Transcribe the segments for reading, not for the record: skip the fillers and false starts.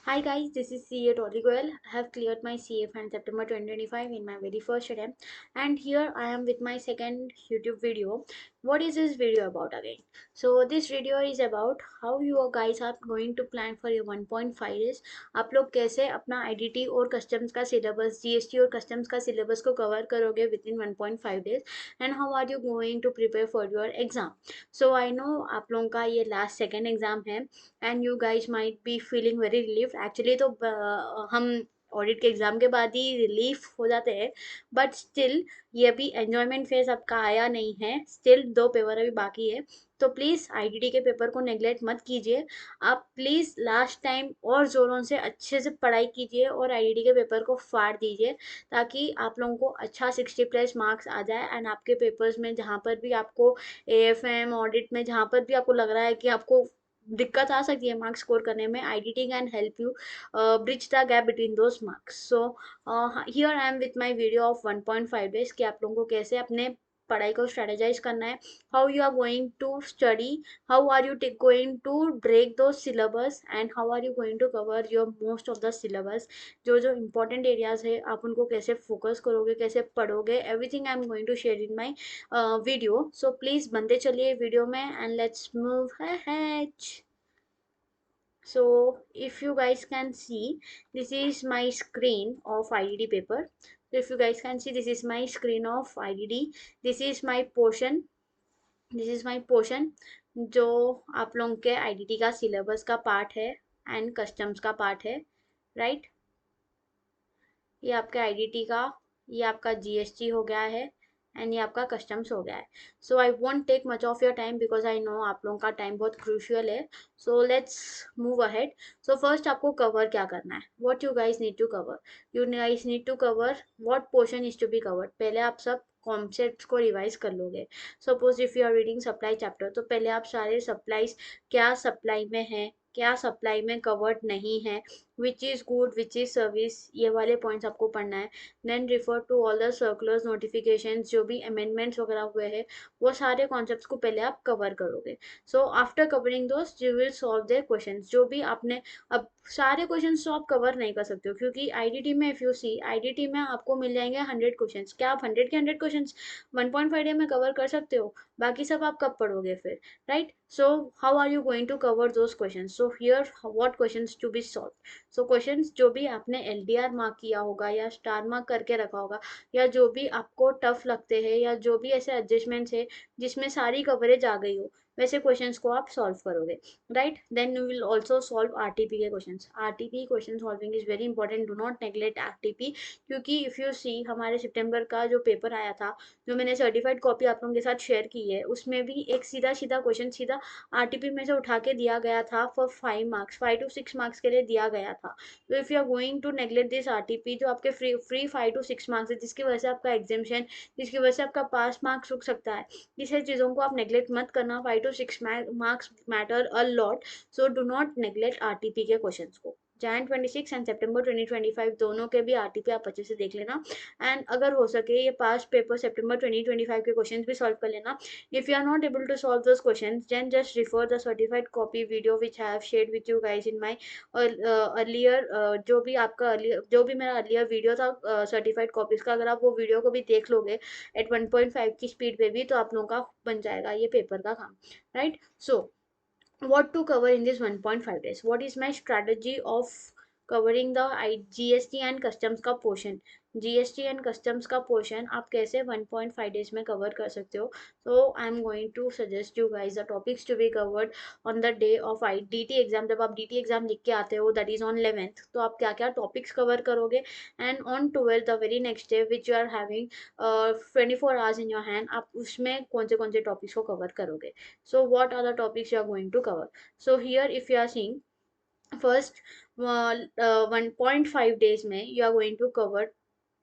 Hi guys, this is CA Dolly Goel. I have cleared my CA in September 2025 in my very first attempt, and here I am with my second YouTube video. What is this video about again? So this video is about how you guys are going to plan for your 1.5 days. आप लोग कैसे अपना IDT और customs का syllabus, GST और customs का syllabus को cover करोगे within 1.5 days, and how are you going to prepare for your exam. So I know आप लोगों का ये लास्ट सेकेंड एग्जाम है and you guys might be feeling very relief. Actually तो हम ऑडिट के एग्जाम के बाद ही रिलीफ हो जाते हैं, बट स्टिल ये अभी एंजॉयमेंट फेज आपका आया नहीं है. स्टिल 2 पेपर अभी बाकी है, तो प्लीज़ आईडीटी के पेपर को नेग्लेक्ट मत कीजिए. आप प्लीज़ लास्ट टाइम और ज़ोरों से अच्छे से पढ़ाई कीजिए और आईडीटी के पेपर को फाड़ दीजिए, ताकि आप लोगों को अच्छा 60+ मार्क्स आ जाए. एंड आपके पेपर्स में जहाँ पर भी आपको एएफएम ऑडिट में जहाँ पर भी आपको लग रहा है कि आपको दिक्कत आ सकती है मार्क्स स्कोर करने में, IDT can help you bridge the gap between those marks. So here I am with my video of 1.5 days कि आप लोगों को कैसे अपने पढ़ाई को स्ट्रेटेजाइज करना है, how you are going to study, how are you going to break the syllabus, and how are you going to cover your most of the syllabus. जो जो इंपॉर्टेंट एरियाज है आप उनको कैसे फोकस करोगे, कैसे पढ़ोगे, everything I am going to share in my video. So please बनते चलिए वीडियो में and let's move ahead. So if you guys can see, this is my screen of IDD paper. So if you guys can see, this is my screen of IDD. This is my portion. This is my portion जो आप लोगों के IDT का syllabus का part है and customs का part है, right. ये आपका आईडीटी का, ये आपका जीएसटी हो गया है एंड ये आपका कस्टम्स हो गया है. So I won't take much of your time because I know आप लोगों का टाइम बहुत क्रूशियल है. So let's move ahead. So first आपको कवर क्या करना है, what you guys need to cover. You guys need to cover what portion is to be covered. पहले आप सब कॉन्सेप्ट्स को रिवाइज कर लोगे. Suppose if you are reading supply chapter, तो पहले आप सारे सप्लाईज, क्या सप्लाई में है, क्या सप्लाई में कवर्ड नहीं है, which is good, which is service, ये वाले पॉइंट्स आपको पढ़ना है. Then refer to all the circulars, notifications, जो भी अमेंडमेंट्स वगैरह हुए हैं, वो सारे कॉन्सेप्ट्स को पहले आप कवर करोगे. सो आफ्टर कवरिंग दोस्त you will solve their questions. जो भी आपने, अब सारे क्वेश्चंस तो आप कवर नहीं कर सकते हो, क्योंकि आईडीटी में इफ़ यू सी, आईडीटी में आपको मिल जाएंगे 100 क्वेश्चंस. क्या आप 100 के 100 क्वेश्चंस 1.5 डे में कवर कर सकते हो? बाकी सब आप कब पढ़ोगे फिर, right. So how are you going to cover those questions. So here what questions to be solve. So questions जो भी आपने एलडीआर मार्क किया होगा या स्टार मार्क करके रखा होगा, या जो भी आपको टफ लगते हैं, या जो भी ऐसे एडजस्टमेंट्स है जिसमें सारी कवरेज आ गई हो, वैसे क्वेश्चंस को आप सॉल्व करोगे, right. Then you will also solve RTP के questions. RTP question solving is very important, do not neglect RTP. क्योंकि इफ़ यू सी, हमारे सितंबर का जो पेपर आया था, जो मैंने सर्टिफाइड कॉपी आप लोगों के साथ शेयर की है, उसमें भी एक सीधा सीधा क्वेश्चन सीधा आरटीपी में से उठा के दिया गया था फॉर 5 मार्क्स, 5 to 6 मार्क्स के लिए दिया गया था. तो if you are going to neglect this RTP, जो आपके फ्री फ्री 5 to 6 मार्क्स है, जिसकी वजह से आपका एग्जामेशन, जिसकी वजह से आपका पास मार्क्स रुक सकता है, इसे चीज़ों को आप नेग्लेक्ट मत करना. 5 to 6 marks matter a lot. So do not neglect RTP के क्वेश्चंस को. Jan 26 एंड September 2025 दोनों के भी आरटीपी आप अच्छे से देख लेना. एंड अगर हो सके ये पास्ट पेपर September 2025 के क्वेश्चंस भी सॉल्व कर लेना. If you are not able to solve those questions, then just refer the certified copy video which I have shared with you guys in my earlier, जो भी आपका earlier, जो भी मेरा अर्लियर वीडियो था सर्टिफाइड कॉपीज का, अगर आप वो वीडियो को भी देख लोगे एट 1.5 की स्पीड पे भी, तो आप लोगों का बन जाएगा ये पेपर का काम, right. So what to cover in this 1.5 days, what is my strategy of covering the GST and customs का portion. जीएसटी एंड कस्टम्स का पोर्शन आप कैसे 1.5 डेज में कवर कर सकते हो. So I am going to suggest you guys the topics to be covered on the day of IDT exam. जब आप डीटी एग्जाम लिख के आते हो, दैट इज ऑन 11th, तो आप क्या क्या टॉपिक्स कवर करोगे. And on 12th, the very next day which you are having 24 hours in your hand, आप उसमें कौन से टॉपिक्स को कवर करोगे. So what are the topics you are going to cover. So here if you are seeing, first 1.5 days में you are going to cover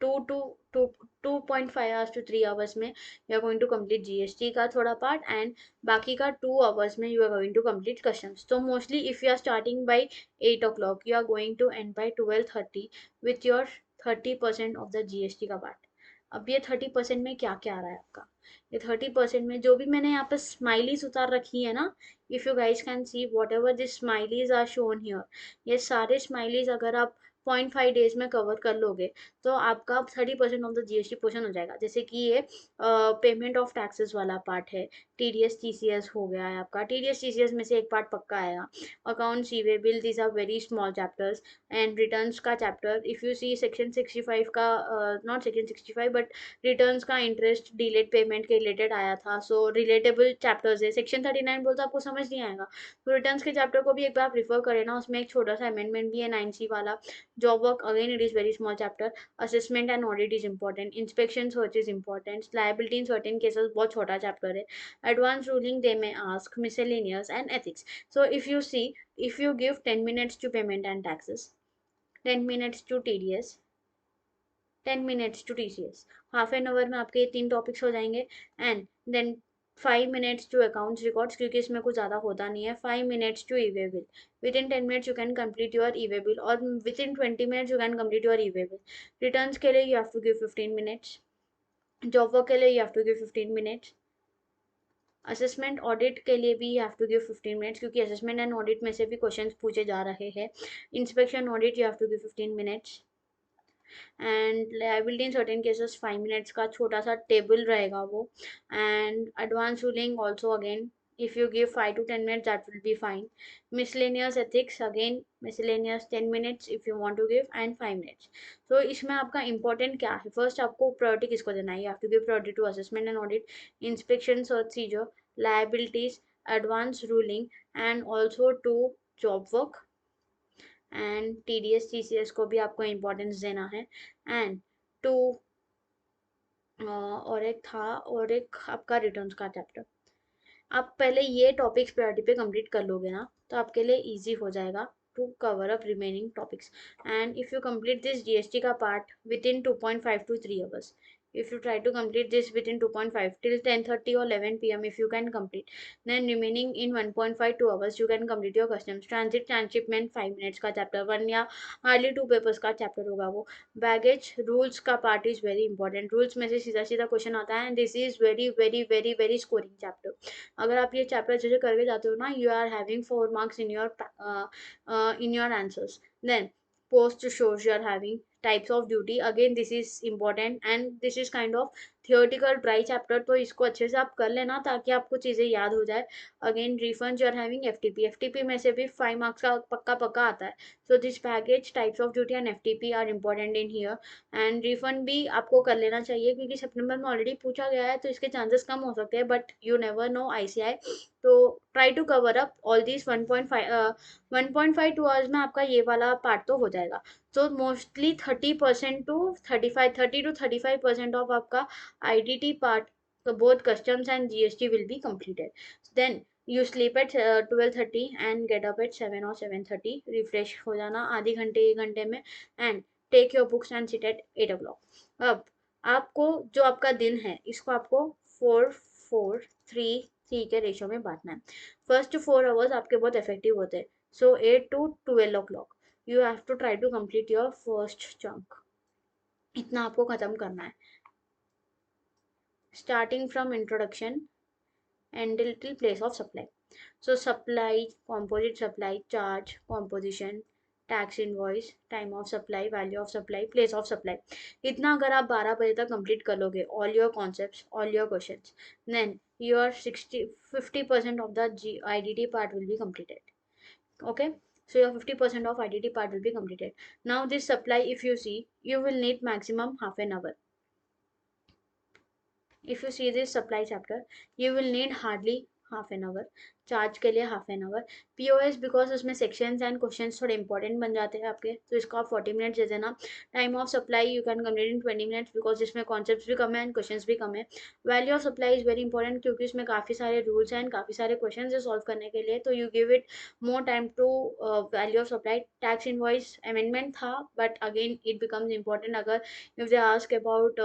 2 to 2.5 hours to 3 hours में you are going to complete GST का थोड़ा part, and बाकी का 2 hours में you are going to complete customs. तो mostly if you are starting by 8 o'clock, you are going to end by 12:30 with your 30% of the GST का part. अब ये 30% में क्या क्या आ रहा है आपका. ये 30% में जो भी मैंने यहाँ पे स्माइलीज उतार रखी है ना, if you guys can see whatever this smileys are shown here, ये सारे स्माइलीज अगर आप 0.5 डेज में कवर कर लोगे तो आपका 30% ऑफ द जीएसटी पोर्शन हो जाएगा। जैसे कि ये पेमेंट ऑफ टैक्सेस वाला पार्ट है, टीडीएस टीसीएस हो गया है आपका, टीडीएस टीसीएस में से एक पार्ट पक्का आएगा, अकाउंट सीवे bill, these are very small chapters, and returns का chapter if you see section 65 का, नॉट सेक्शन 65 बट रिटर्न्स का इंटरेस्ट डिलेड पेमेंट के रिलेटेड आया था, सो रिलेटेबल चैप्टर्स है। सेक्शन 39 बोलते आपको समझ नहीं आएगा, तो रिटर्न्स के चैप्टर को भी एक बार प्रिफर करें ना, उसमें एक छोटा सा अमेंडमेंट भी है 9C वाला। Job work again it is very small chapter, assessment and audit is important, inspection search is important, liability in certain cases बहुत छोटा चैप्टर है, एडवांस रूलिंग दे में ask, miscellaneous and ethics. So if you see, if you give 10 minutes to payment and taxes, 10 minutes to TDS, 10 minutes to TCS, half an our में आपके ये तीन topics हो जाएंगे, and then 5 minutes to accounts records, क्योंकि इसमें कुछ ज़्यादा होता नहीं है, 5 minutes to e-way bill, within 10 minutes you can complete your e-way bill, और within 20 minutes you can complete your e-way bill। Returns के लिए you have to give 15 minutes, job work के लिए you have to give 15 minutes, assessment audit के लिए भी you have to give 15 minutes, क्योंकि assessment and audit में से भी क्वेश्चंस पूछे जा रहे हैं, inspection audit you have to give 15 minutes, and liability in certain cases 5 minutes का छोटा सा टेबल रहेगा वो, and advance ruling also again if you give 5 to 10 minutes that will be fine, miscellaneous ethics again miscellaneous 10 minutes if you want to give, and 5 minutes। so इसमें आपका important क्या है, first आपको प्रायोरिटी किसको देना है, you have to give priority to assessment and audit, inspection procedure, liabilities, advance ruling, and also to job work, and TDS TCS को भी आपको इम्पोर्टेंस देना है, एंड टू और एक था, और एक आपका रिटर्न्स का चैप्टर। आप पहले ये टॉपिक्स प्रायोरिटी पे कंप्लीट कर लोगे ना, तो आपके लिए इजी हो जाएगा to cover up remaining topics, and if you complete this GST का part within 2.5 to 3 hours, if you try to complete this within 2.5 till 10:30 or 11 p.m, if you can complete, then remaining in 1.5 2 hours you can complete your customs transit transshipment 5 minutes का chapter, one या hardly 2 papers का chapter होगा वो। Baggage rules का part is very important, rules में से सीधा सीधा क्वेश्चन आता है, and this is very very very very scoring chapter. अगर आप ये चैप्टर अच्छे से करके जाते हो ना, you are having 4 marks in your answers। then post shows you are having types of duty, again this is important, and this is kind of theoretical dry chapter, तो इसको अच्छे से आप कर लेना ताकि आपको चीज़ें याद हो जाए। Again refund you are having FTP, FTP में से भी 5 marks का पक्का पक्का आता है, so this package types of duty and FTP are important in here, and refund भी आपको कर लेना चाहिए क्योंकि सितंबर में ऑलरेडी पूछा गया है, तो इसके चांसेस कम हो सकते हैं, but you never know ICI, तो try to cover up all this 1.5 2 hours में आपका ये वाला पार्ट तो हो जाएगा। तो मोस्टली 30% टू 35 30 to 35% ऑफ आपका IDT part, both customs and GST will be completed. Then you sleep at 12:30 and get up at 7 or 7:30, refresh हो जाना आधे घंटे 1 घंटे में, and take your books and sit at 8 o'clock। अब आपको जो आपका दिन है इसको आपको 4 4 3 3 के रेशो में बांटना है। फर्स्ट 4 hours आपके बहुत इफेक्टिव होते हैं, सो 8 to 12 o'clock you have to try to complete your first chunk, इतना आपको खत्म करना है, starting from introduction and till place of supply। so supply, composite supply, charge, composition, tax invoice, time of supply, value of supply, place of supply, इतना अगर आप 12 बजे तक कंप्लीट कर लोगे, all your concepts, all your questions, then your 50% of the IDT part will be completed। okay, so your 50% of IDT part will be completed। now this supply, if you see, you will need maximum half an hour। if you see this supply chapter, you will need hardly half an hour, charge के लिए half an our, POS because उसमें sections and questions थोड़े important बन जाते हैं आपके, तो इसको आप 40 मिनट्स दे देना। Time of supply you can complete in 20 minutes because इसमें कॉन्सेप्ट्स भी कम है एंड क्वेश्चंस भी कम है। Value of supply is very important क्योंकि इसमें काफ़ी सारे रूल्स हैं एंड काफ़ी सारे क्वेश्चंस है सॉल्व करने के लिए, तो you give it more time to value of supply. Tax invoice amendment था but again it becomes important अगर if they ask about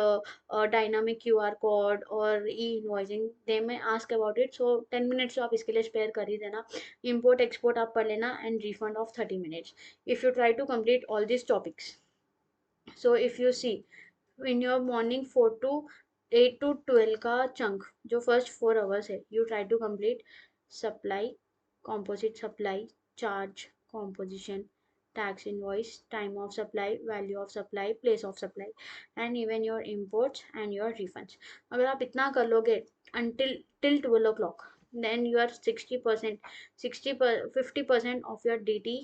dynamic QR code और e-invoicing, they may ask about it, so 10 minutes तो आप इसके लिए spare कर ही देना। import export आप पढ़ लेना and refund of 30 minutes if you try to complete all these topics। so if you see in your morning 4 to 8 to 12 का चंक, जो फर्स्ट 4 आवर्स है, you try to complete supply, composite supply, charge, composition, tax invoice, time of supply, value of supply, place of supply, and even your imports and your refunds. अगर आप इतना कर लोगे until till 12 o'clock, then you are 60%, 50% of your DT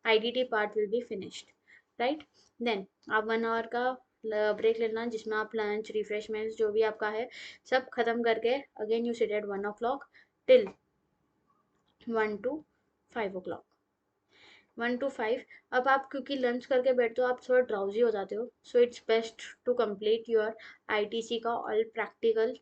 IDT part will be finished, right? Then आप 1 our का break लेना, जिसमें आप लंच, रिफ्रेशमेंट्स, जो भी आपका है सब खत्म करके again you sit at 1 o'clock till 1 to 5 o'clock, 1 to 5। अब आप क्योंकि लंच करके बैठते हो, आप थोड़ा ड्राउजी हो जाते हो, so it's best to complete your ITC का all practical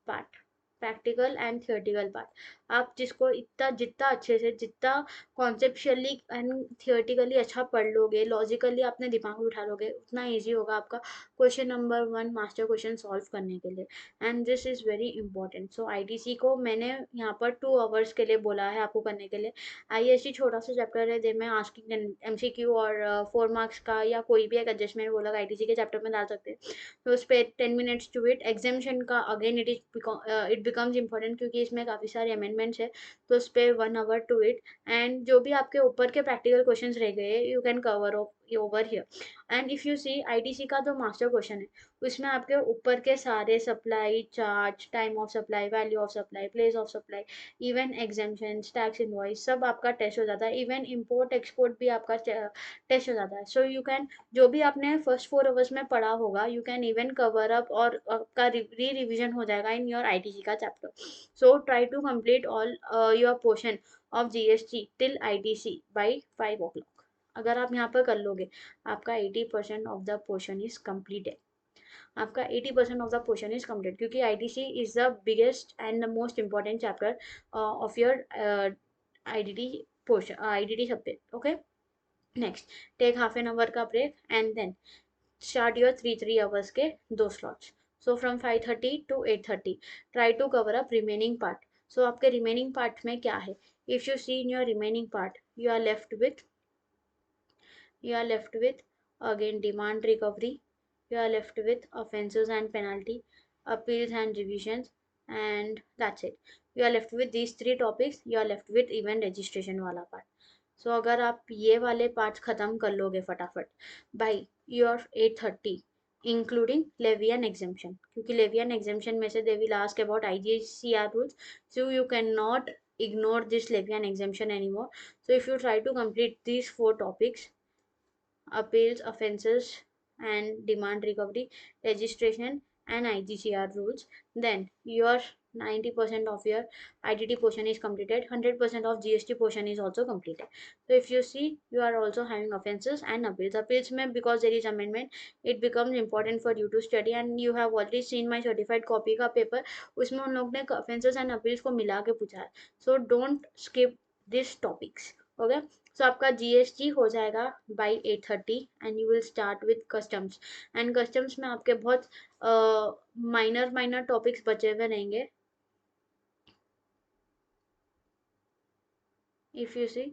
part, practical and theoretical part. आप जिसको इतना जितना अच्छे से, जितना कॉन्सेप्चुअली एंड थियोरटिकली अच्छा पढ़ लोगे, लॉजिकली अपने दिमाग में उठा लोगे, उतना इजी होगा आपका question number 1 master question solve करने के लिए। And this is very important. So ITC को मैंने यहाँ पर 2 आवर्स के लिए बोला है आपको करने के लिए। आईएसटी छोटा सा चैप्टर है, दे में आस्किंग एमसीक्यू और 4 मार्क्स का या कोई भी एक एडजस्टमेंट बोला आईटीसी के चैप्टर में डाल सकते हैं, तो उस पर 10 मिनट्स टू इट। एग्जामेशन का अगेन इट बिकम्स इंपॉर्टेंट, क्योंकि इसमें काफ़ी सारे अमेंडमेंट्स है, तो उस पर 1 आवर टू इट। एंड जो भी आपके ऊपर के प्रैक्टिकल क्वेश्चंस रह गए, you can cover over here. And if you see ITC का जो मास्टर क्वेश्चन है, उसमें आपके ऊपर के सारे supply, charge, time of supply, value of supply, place of supply, even एग्जामेशंस, tax invoice, सब आपका टेस्ट हो जाता है। इवन इंपोर्ट एक्सपोर्ट भी आपका टेस्ट हो जाता है। सो यू कैन, जो भी आपने फर्स्ट 4 आवर्स में पढ़ा होगा, you can even cover up, और आपका री रिविजन हो जाएगा इन योर आईटीसी का chapter. So try to complete all your portion of GST till ITC by 5 o'clock। अगर आप यहाँ पर कर लोगे, आपका 80% of the portion is completed, आपका 80% of the portion is complete, क्योंकि ITC is the biggest and the most important chapter of your IDT portion, IDT subject. Okay, next, take half an hour का break and then start your 3 hours के 2 slots, so from 5:30 to 8:30 try to cover up remaining part। so आपके remaining part में क्या है, if you see in your remaining part, you are left with again demand recovery, you are left with offences and penalty, appeals and revisions, and that's it। you are left with these 3 topics, you are left with even registration वाला part। सो अगर आप ये वाले parts खत्म कर लोगे फटाफट by your 8:30, including levy and exemption, क्योंकि लेवी एंड एग्जाम्शन में से they will ask about IGCR rules, so you can not ignore this levy and exemption anymore। so if you try to complete these 4 topics, appeals, offences and demand recovery, registration and IGCR rules, then your 90% of your IDT portion is completed, 100% of GST portion is also completed। so if you see, you are also having offences and appeals। appeals mein, because there is amendment, it becomes important for you to study, and you have already seen my certified copy का paper, उसमें उन लोग ने offences and appeals को मिला के पूछा है। so don't skip these topics, okay। सो आपका जीएसटी हो जाएगा by 8:30 and you will start with customs. And customs में आपके बहुत माइनर माइनर टॉपिक्स बचे हुए रहेंगे। इफ यू सी,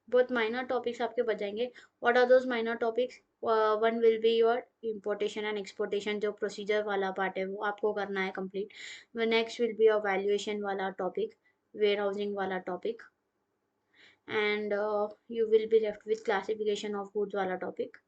बहुत माइनर टॉपिक्स आपके बच जाएंगे। What are those minor topics, one will be your importation and exportation, जो प्रोसीजर वाला पार्ट है वो आपको करना है कंप्लीट। Next will be your valuation वाला टॉपिक, वेयर हाउसिंग वाला topic, and you will be left with classification of goods वाला topic,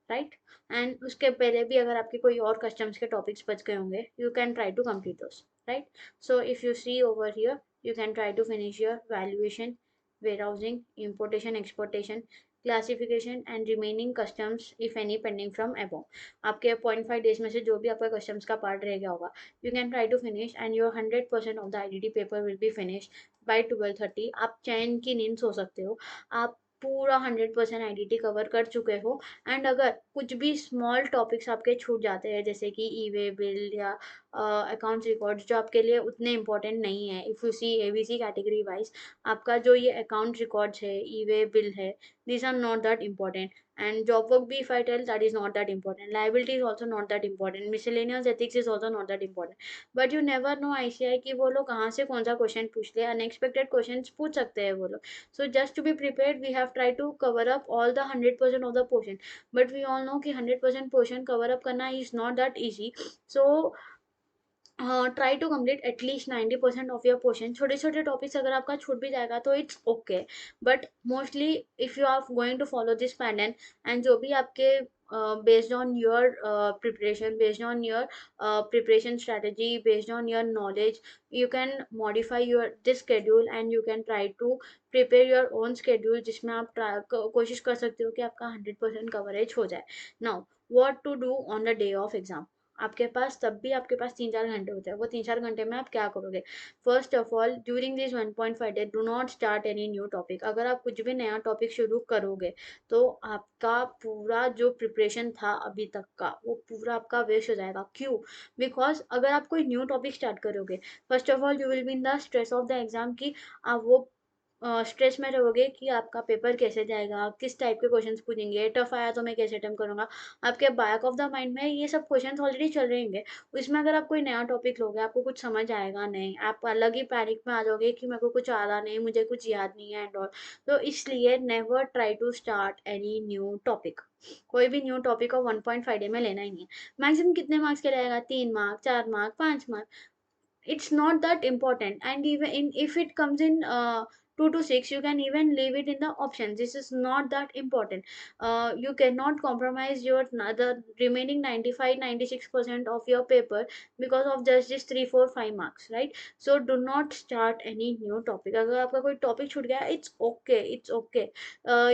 right। and उसके पहले भी अगर आपके कोई और customs के topics बच गए होंगे, you can try to complete those, right। so if you see over here, you can try to finish your valuation, warehousing, importation, exportation, classification and remaining customs if any pending from above। आपके 0.5 days में से जो भी आपका customs का part रह गया होगा, you can try to finish and your 100% of the IDT paper will be finished by 12:30। आप चैन की नींद सो सकते हो, आप पूरा 100% आईडीटी कवर कर चुके हो। एंड अगर कुछ भी स्मॉल टॉपिक्स आपके छूट जाते हैं, जैसे कि ई वे बिल या अकाउंट्स रिकॉर्ड्स जो आपके लिए उतने इंपॉर्टेंट नहीं है। If you see ABC category wise, आपका जो ये अकाउंट रिकॉर्ड्स है, ई वे बिल है, these are not that important. And job work B, if I tell, that is not that important. Liability is also not that important. Miscellaneous ethics is also not that important. But you never know ICI कि वो लोग कहाँ से कौन सा question पूछ ले, unexpected question पूछ सकते हैं वो लोग. So just to be prepared, we have tried to cover up all the 100% of the portion. But we all know कि 100% portion cover up करना is not that easy. So try to complete at least 90% of your portion. छोटे छोटे topics अगर आपका छूट भी जाएगा तो it's okay, but mostly if you are going to follow this pattern, and जो भी आपके based on your preparation, based on your preparation strategy, based on your knowledge, you can modify your this schedule and you can try to prepare your own schedule, जिसमें आप कोशिश कर सकते हो कि आपका 100% कवरेज हो जाए. Now what to do on the day of exam. आपके पास तब भी आपके पास 3-4 घंटे होते हैं. वो 3-4 घंटे में आप क्या करोगे? First of all, during this 1.5 day do not start any new topic. अगर आप कुछ भी नया टॉपिक शुरू करोगे तो आपका पूरा जो प्रिपरेशन था अभी तक का, वो पूरा आपका वेस्ट हो जाएगा. क्यों? बिकॉज अगर आप कोई न्यू टॉपिक स्टार्ट करोगे, first of all you will be in the stress of the exam कि आप वो स्ट्रेस में रहोगे कि आपका पेपर कैसे जाएगा, किस टाइप के क्वेश्चंस पूछेंगे, टफ आया तो मैं कैसे अटेम्प्ट करूंगा. आपके बैक ऑफ द माइंड में ये सब क्वेश्चंस ऑलरेडी चल रहे होंगे. उसमें अगर आप कोई नया टॉपिक लोगे, आपको कुछ समझ आएगा नहीं, आप अलग ही पैनिक में आ जाओगे कि मेरे को कुछ आता नहीं, मुझे कुछ याद नहीं है एंड ऑल. तो इसलिए never try to start any new topic. कोई भी न्यू टॉपिक को 1.5 डे में लेना ही नहीं है. मैक्सिमम कितने मार्क्स के रहेगा? 3 mark, 4 mark, 5 mark. It's not that important. And even in, if it comes in 2 to 6, you can even leave it in the options. This is not that important. You cannot compromise your the remaining 95-96% of your paper because of just this 3-4-5 marks, right? So do not start any new topic. अगर आपका कोई topic छूट गया, it's okay, it's okay.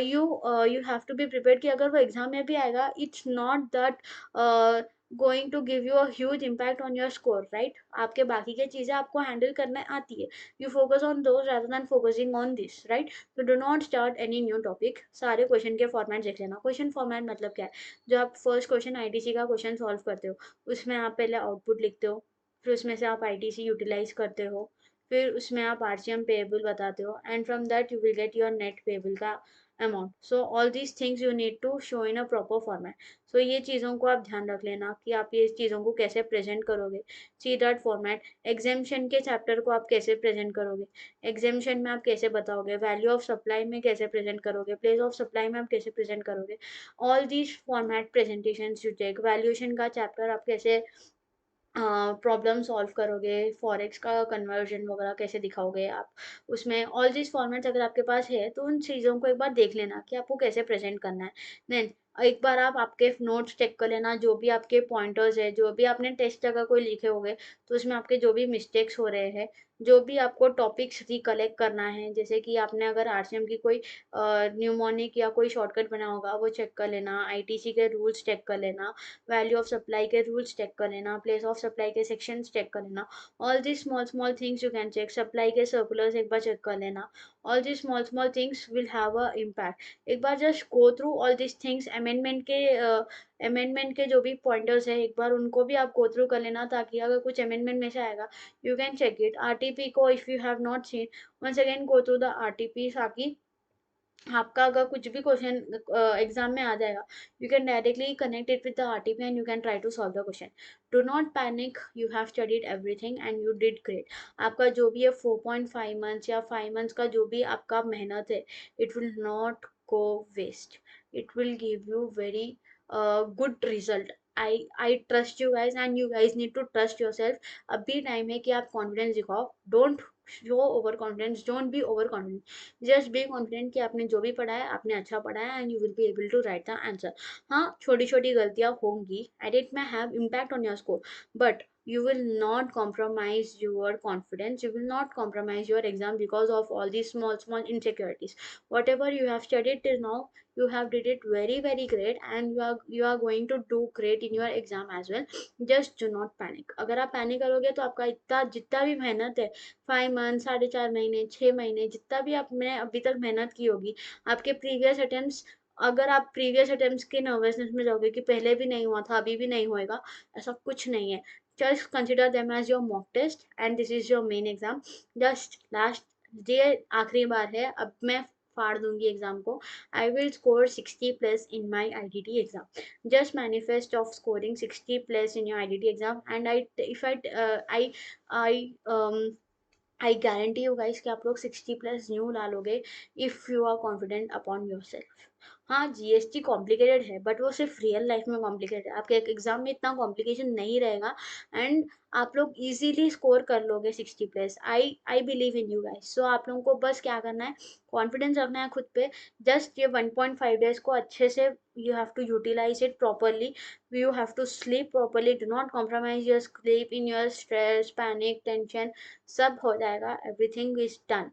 You have to be prepared कि अगर वो exam में भी आएगा, it's not that going to give you a huge impact on your score, right? आपके बाकी के चीजें आपको हैंडल करना आती है. You focus on those rather than focusing on this, right? So do not start any new topic. सारे question के फॉर्मेट देख लेना. क्वेश्चन फॉर्मेट मतलब क्या है? जो आप फर्स्ट क्वेश्चन आईटीसी का क्वेश्चन सॉल्व करते हो, उसमें आप पहले आउटपुट लिखते हो, फिर उसमें से आप आईटीसी यूटिलाइज करते हो, फिर उसमें आप आरसीएम पेएबल बताते हो, and from that you will get your net payable का amount. So all these things you need to show in a proper format. So ये चीज़ों को आप ध्यान रख लेना कि आप ये चीज़ों को कैसे प्रेजेंट करोगे. See that format. एग्जामेशन के चैप्टर को आप कैसे प्रेजेंट करोगे, एग्जामेशन में आप कैसे बताओगे, वैल्यू ऑफ सप्लाई में कैसे प्रेजेंट करोगे, प्लेस ऑफ सप्लाई में आप कैसे प्रेजेंट करोगे. All these format presentation you take. Valuation का चैप्टर आप कैसे प्रॉब्लम सॉल्व करोगे, फॉरेक्स का कन्वर्जन वगैरह कैसे दिखाओगे आप उसमें. ऑल दिस फॉर्मेट्स अगर आपके पास है तो उन चीज़ों को एक बार देख लेना कि आपको कैसे प्रेजेंट करना है. देन एक बार आप आपके नोट्स चेक कर लेना, जो भी आपके पॉइंटर्स है, जो भी आपने टेस्ट अगर कोई लिखे होंगे तो उसमें आपके जो भी मिस्टेक्स हो रहे हैं, जो भी आपको टॉपिक्स रिकलेक्ट करना है, जैसे कि आपने अगर आरसीएम की कोई न्यूमोनिक या कोई शॉर्टकट बना होगा वो चेक कर लेना, आईटीसी के रूल्स चेक कर लेना, वैल्यू ऑफ सप्लाई के रूल्स चेक कर लेना, प्लेस ऑफ सप्लाई के सेक्शंस चेक कर लेना. All this small small things you can check. Supply के सर्कुलर्स एक बार चेक कर लेना. All this small small things will have a impact. एक बार just go through all this things. Amendment के जो भी पॉइंटर्स है, एक बार उनको भी आप गो थ्रू कर लेना, ताकि अगर कुछ अमेंडमेंट में से आएगा you can check it. RTP को if you have not seen, once again go through the RTP, ताकि आपका अगर कुछ भी क्वेश्चन एग्जाम में आ जाएगा, you can directly connect it with the RTP and you can try to solve the question. Do not panic. You have studied everything and you did great. आपका जो भी है 4.5 मंथ्स या 5 मंथ्स का जो भी आपका मेहनत है, it will not go waste. It will give you very good result. I trust you guys and you guys need to trust yourself. अभी टाइम है कि आप कॉन्फिडेंस दिखाओ. Don't show over confidence, don't be over confident. Just be confident कि आपने जो भी पढ़ा है आपने अच्छा पढ़ा है and you will be able to write the answer. हाँ, छोटी छोटी गलतियाँ होंगी and it may have impact on your score, but you will not compromise your confidence, you will not compromise your exam because of all these small small insecurities. Whatever you have studied till now, you have did it very very great and you are going to do great in your exam as well. Just do not panic. अगर आप panic करोगे तो आपका इतना जितना भी मेहनत है, 5 मंथ, 4.5 महीने, 6 महीने, जितना भी आपने अभी तक मेहनत की होगी, आपके प्रीवियस अटेम्प्ट्स, अगर आप प्रीवियस अटेम्प्ट्स के नर्वसनेस में जाओगे कि पहले भी नहीं हुआ था अभी भी नहीं होएगा, ऐसा कुछ नहीं है. just consider them as your mock test and this is your main exam. Just last, ये आखिरी बार है, अब मैं फाड़ दूंगी एग्जाम को. I will score 60 plus in my IDT exam. Just manifest of scoring 60 plus in your IDT exam and I guarantee you guys कि आप लोग 60 प्लस न्यू ला लोगे if you are confident upon yourself. हाँ, GST complicated है but वो सिर्फ real life में कॉम्प्लिकेटेड है, आपके एग्जाम में इतना कॉम्प्लिकेशन नहीं रहेगा. एंड आप लोग इजीली स्कोर कर लोगे 60 plus. I believe in you guys. So आप लोगों को बस क्या करना है, कॉन्फिडेंस रखना है खुद पे. जस्ट ये 1.5 डेज को अच्छे से you have to utilize it properly. you have to sleep properly. Do not compromise your sleep in your stress, panic, tension. सब हो जाएगा. everything is done.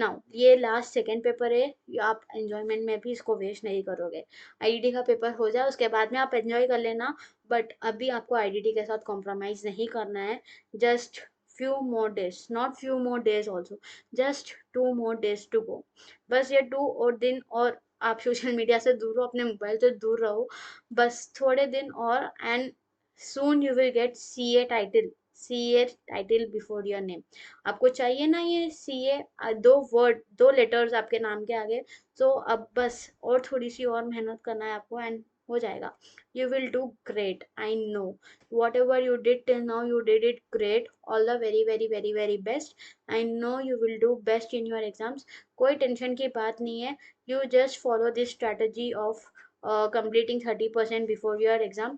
now ये लास्ट सेकेंड पेपर है, ये आप एंजॉयमेंट में भी इसको वेस्ट नहीं करोगे. आईडीटी का पेपर हो जाए उसके बाद में आप एंजॉय कर लेना, बट अभी आपको आईडीटी के साथ कॉम्प्रोमाइज नहीं करना है. Just few more days, not few more days also, just 2 more days to go. बस ये 2 और दिन और आप सोशल मीडिया से दूर रहो, अपने मोबाइल से दूर रहो. बस थोड़े दिन और and soon you will get CA title. CA title before your name. आपको चाहिए ना ये CA, दो वर्ड, दो लेटर्स आपके नाम के आगे. तो अब बस और थोड़ी सी और मेहनत करना है आपको एंड हो जाएगा. You will do great. I know. Whatever you did till now, you did it great. All the very very very very best. I know you will do best in your exams. कोई tension की बात नहीं है. You just follow this strategy of completing 30% before your exam.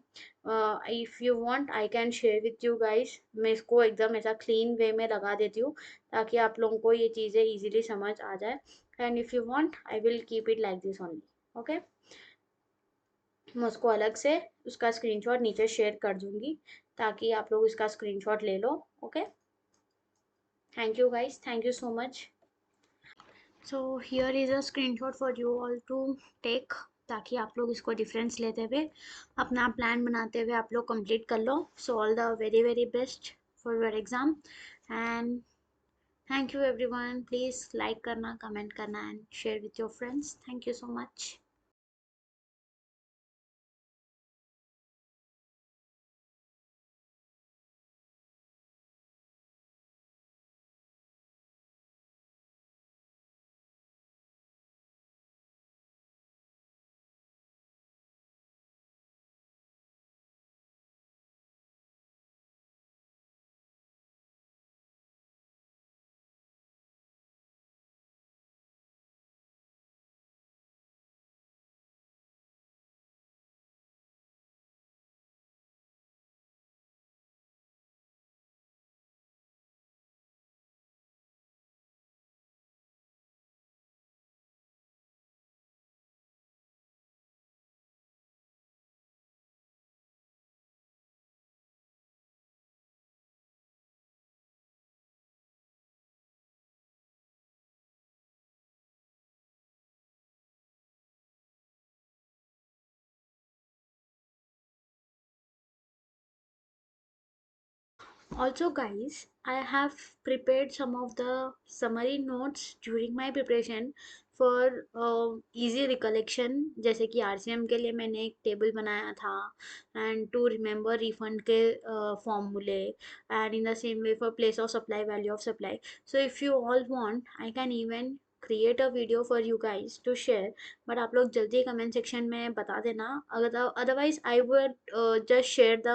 If you want I can share with you guys. मैं इसको एकदम ऐसा clean way में लगा देती हूँ ताकि आप लोगों को ये चीज़ें easily समझ आ जाए. And if you want I will keep it like this only. Okay. मैं उसको अलग से उसका स्क्रीनशॉट नीचे शेयर कर दूंगी ताकि आप लोग इसका स्क्रीनशॉट ले लो. Okay. Thank you guys, thank you so much. So here is a screenshot for you all to take ताकि आप लोग इसको डिफरेंस लेते हुए अपना प्लान बनाते हुए आप लोग कंप्लीट कर लो. So all the very very best for your exam and thank you everyone. Please like करना, कमेंट करना and share with your friends. Thank you so much. Also, guys, I have prepared some of the summary notes during my preparation for easy recollection. जैसे कि RCM के लिए मैंने एक table बनाया था एंड टू रिमेम्बर रिफंड के फॉर्मूले and in the same way for place of supply, value of supply. So if you all want I can even create a video for you guys to share, but आप लोग जल्दी comment section में बता देना. अगर otherwise I would just share the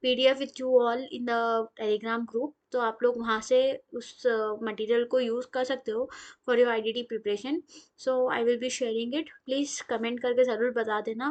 PDF with you all in the Telegram group. तो आप लोग वहाँ से उस मटेरियल को यूज़ कर सकते हो for your IDT preparation. So I will be sharing it. Please comment करके ज़रूर बता देना.